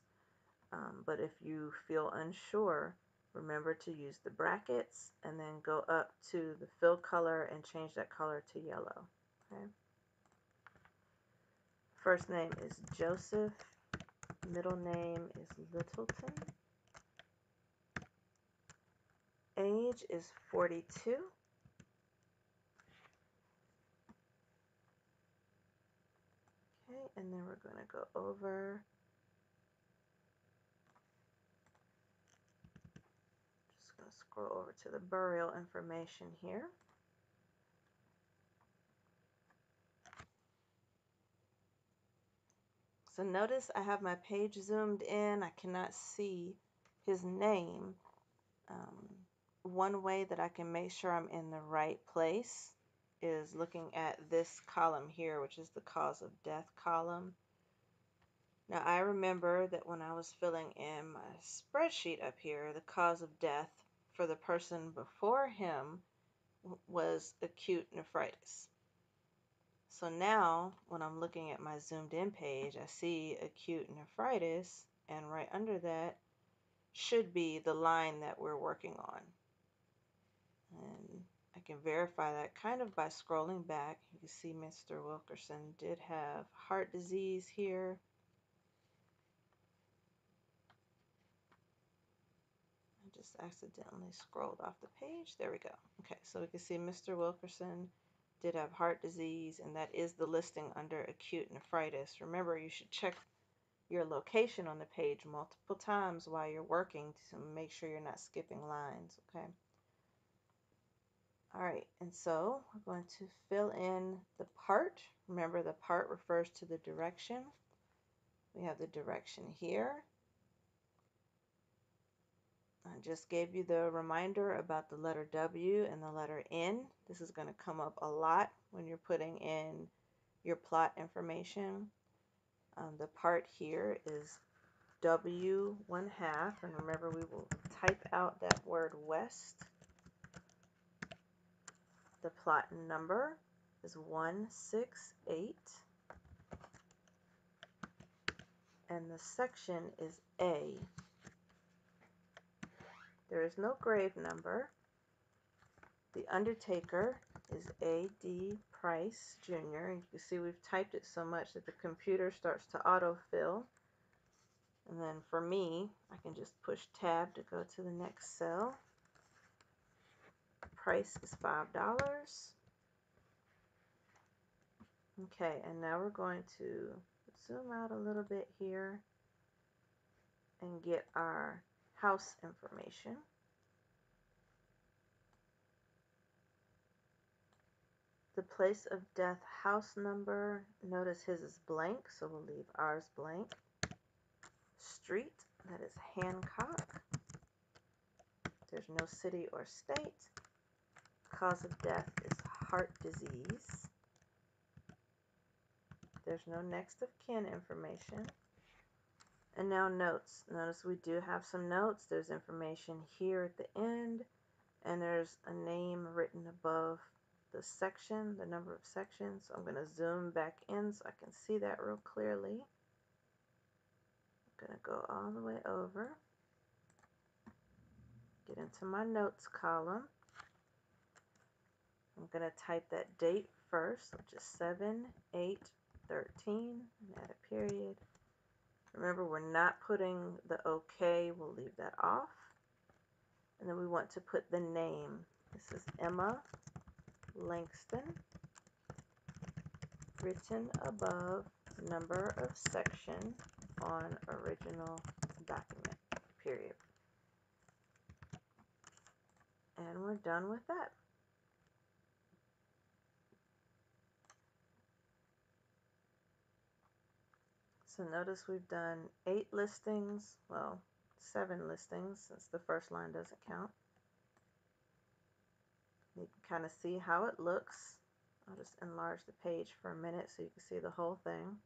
But if you feel unsure, remember to use the brackets and then go up to the fill color and change that color to yellow. Okay. First name is Joseph. Middle name is Littleton. Age is 42. Okay, and then we're going to go over. Just going to scroll over to the burial information here. So notice I have my page zoomed in. I cannot see his name. One way that I can make sure I'm in the right place is looking at this column here, which is the cause of death column. Now I remember that when I was filling in my spreadsheet up here, the cause of death for the person before him was acute nephritis. So now when I'm looking at my zoomed in page, I see acute nephritis, and right under that should be the line that we're working on. And I can verify that kind of by scrolling back. You can see Mr. Wilkerson did have heart disease here. I just accidentally scrolled off the page. There we go. Okay, so we can see Mr. Wilkerson did have heart disease, and that is the listing under acute nephritis. Remember, you should check your location on the page multiple times while you're working to make sure you're not skipping lines, okay? All right, and so we're going to fill in the part. Remember, the part refers to the direction. We have the direction here. I just gave you the reminder about the letter W and the letter N. This is going to come up a lot when you're putting in your plot information. The part here is W 1/2, and remember we will type out that word west. The plot number is 168, and the section is A. There is no grave number. The undertaker is A.D. Price Jr. And you can see we've typed it so much that the computer starts to autofill. And then for me, I can just push tab to go to the next cell. Price is $5. Okay, and now we're going to zoom out a little bit here and get our house information. The place of death house number, notice his is blank, so we'll leave ours blank. Street, that is Hancock. There's no city or state. Cause of death is heart disease. There's no next of kin information. And now notes. Notice we do have some notes. There's information here at the end, and there's a name written above the section, the number of sections. So I'm going to zoom back in so I can see that real clearly. I'm going to go all the way over, get into my notes column. I'm going to type that date first, which is 7/8/13, and add a period. Remember, we're not putting the OK, we'll leave that off. And then we want to put the name. This is Emma Langston, written above number of section on original document, period. And we're done with that. So notice we've done 8 listings, well, 7 listings since the first line doesn't count. You can kind of see how it looks. I'll just enlarge the page for a minute so you can see the whole thing.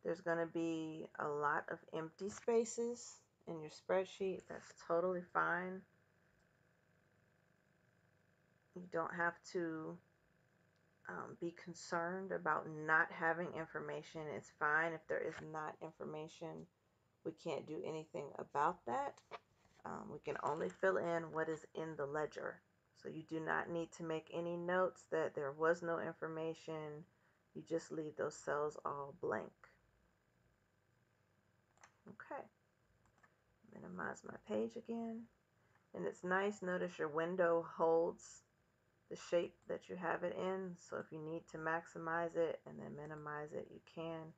There's going to be a lot of empty spaces in your spreadsheet. That's totally fine. You don't have to be concerned about not having information. It's fine if there is not information. We can't do anything about that. We can only fill in what is in the ledger. So you do not need to make any notes that there was no information. You just leave those cells all blank. Okay. Minimize my page again. And it's nice, notice your window holds the shape that you have it in. So if you need to maximize it and then minimize it, you can.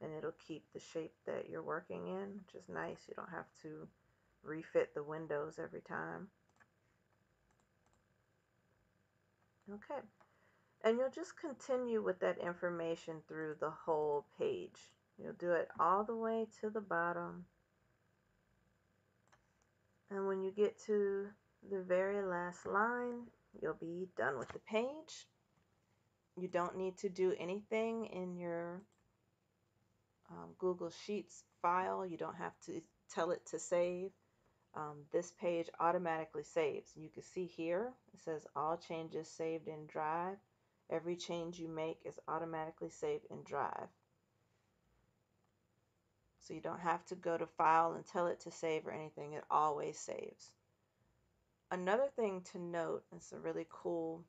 And it'll keep the shape that you're working in, which is nice. You don't have to refit the windows every time. Okay. And you'll just continue with that information through the whole page. You'll do it all the way to the bottom. And when you get to the very last line, you'll be done with the page. You don't need to do anything in your Google Sheets file. You don't have to tell it to save. This page automatically saves. You can see here, it says all changes saved in Drive. Every change you make is automatically saved in Drive. So you don't have to go to File and tell it to save or anything. It always saves. Another thing to note, it's a really cool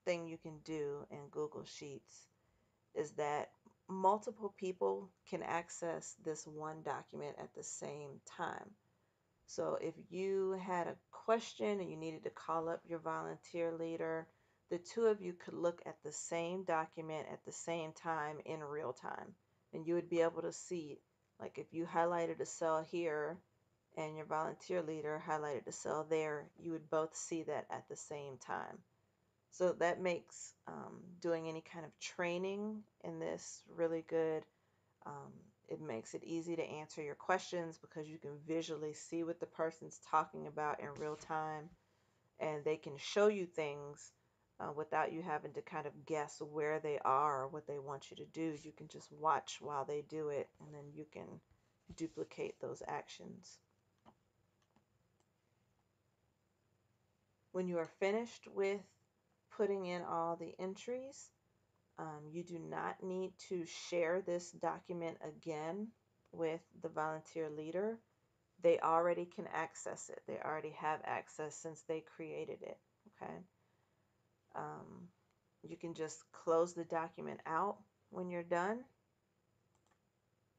thing you can do in Google Sheets, is that multiple people can access this one document at the same time. So if you had a question and you needed to call up your volunteer leader, the two of you could look at the same document at the same time in real time. And you would be able to see, like if you highlighted a cell here and your volunteer leader highlighted a cell there, you would both see that at the same time. So that makes doing any kind of training in this really good. It makes it easy to answer your questions because you can visually see what the person's talking about in real time, and they can show you things without you having to kind of guess where they are or what they want you to do. You can just watch while they do it, and then you can duplicate those actions. When you are finished with putting in all the entries, you do not need to share this document again with the volunteer leader. They already can access it. They already have access since they created it. Okay. You can just close the document out when you're done.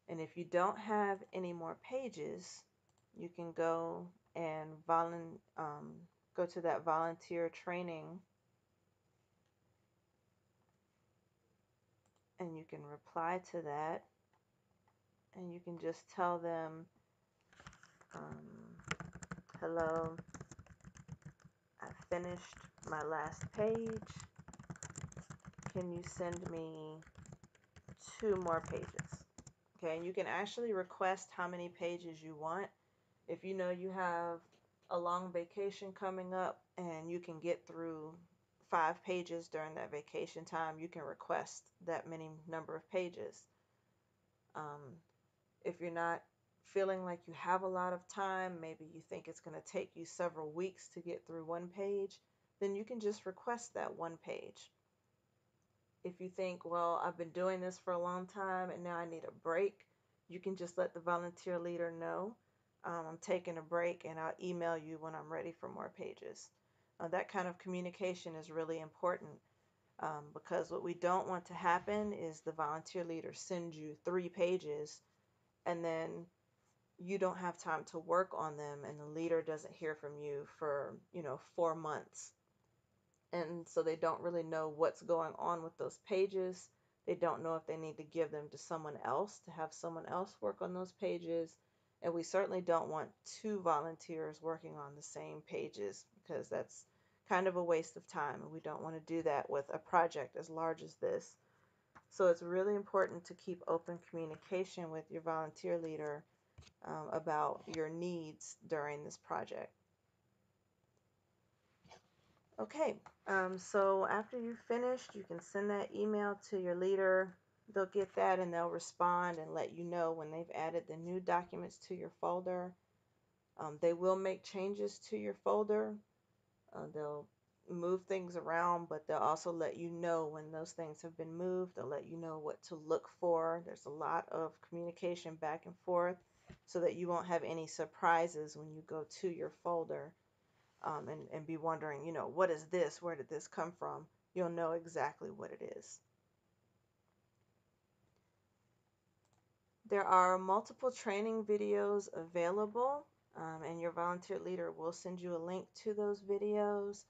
And if you don't have any more pages, you can go and go to that volunteer training, and you can reply to that, and you can just tell them, hello, I finished my last page. Can you send me 2 more pages? Okay, and you can actually request how many pages you want. If you know you have a long vacation coming up and you can get through 5 pages during that vacation time, you can request that many number of pages. If you're not feeling like you have a lot of time, maybe you think it's going to take you several weeks to get through 1 page, then you can just request that 1 page. If you think, well, I've been doing this for a long time and now I need a break, you can just let the volunteer leader know, I'm taking a break and I'll email you when I'm ready for more pages. That kind of communication is really important because what we don't want to happen is the volunteer leader sends you 3 pages and then you don't have time to work on them and the leader doesn't hear from you for 4 months. And so they don't really know what's going on with those pages. They don't know if they need to give them to someone else to have someone else work on those pages. And we certainly don't want 2 volunteers working on the same pages because that's kind of a waste of time. And we don't want to do that with a project as large as this. So it's really important to keep open communication with your volunteer leader about your needs during this project. Okay, so after you've finished, you can send that email to your leader. They'll get that and they'll respond and let you know when they've added the new documents to your folder. They will make changes to your folder. They'll move things around, but they'll also let you know when those things have been moved. They'll let you know what to look for. There's a lot of communication back and forth so that you won't have any surprises when you go to your folder. And be wondering, what is this? Where did this come from? You'll know exactly what it is. There are multiple training videos available, and your volunteer leader will send you a link to those videos.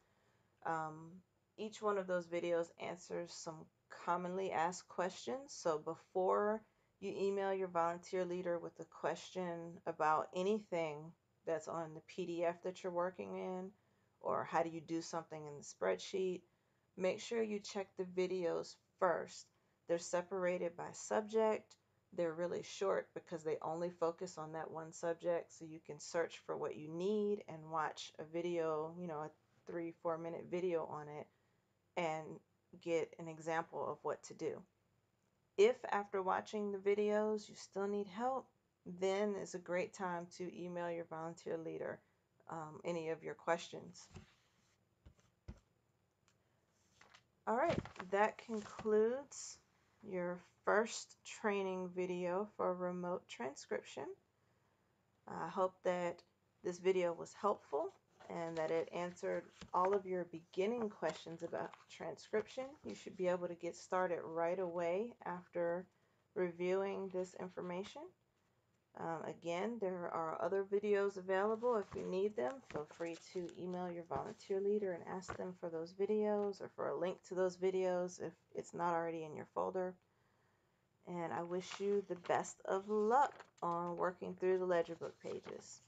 Each one of those videos answers some commonly asked questions. So before you email your volunteer leader with a question about anything that's on the PDF that you're working in, or how do you do something in the spreadsheet, make sure you check the videos first. They're separated by subject. They're really short because they only focus on that one subject, so you can search for what you need and watch a video, a 3-4 minute video on it, and get an example of what to do. If after watching the videos you still need help, then is a great time to email your volunteer leader any of your questions. All right, that concludes your first training video for remote transcription. I hope that this video was helpful and that it answered all of your beginning questions about transcription. You should be able to get started right away after reviewing this information. Again, there are other videos available. If you need them, feel free to email your volunteer leader and ask them for those videos or for a link to those videos if it's not already in your folder. And I wish you the best of luck on working through the ledger book pages.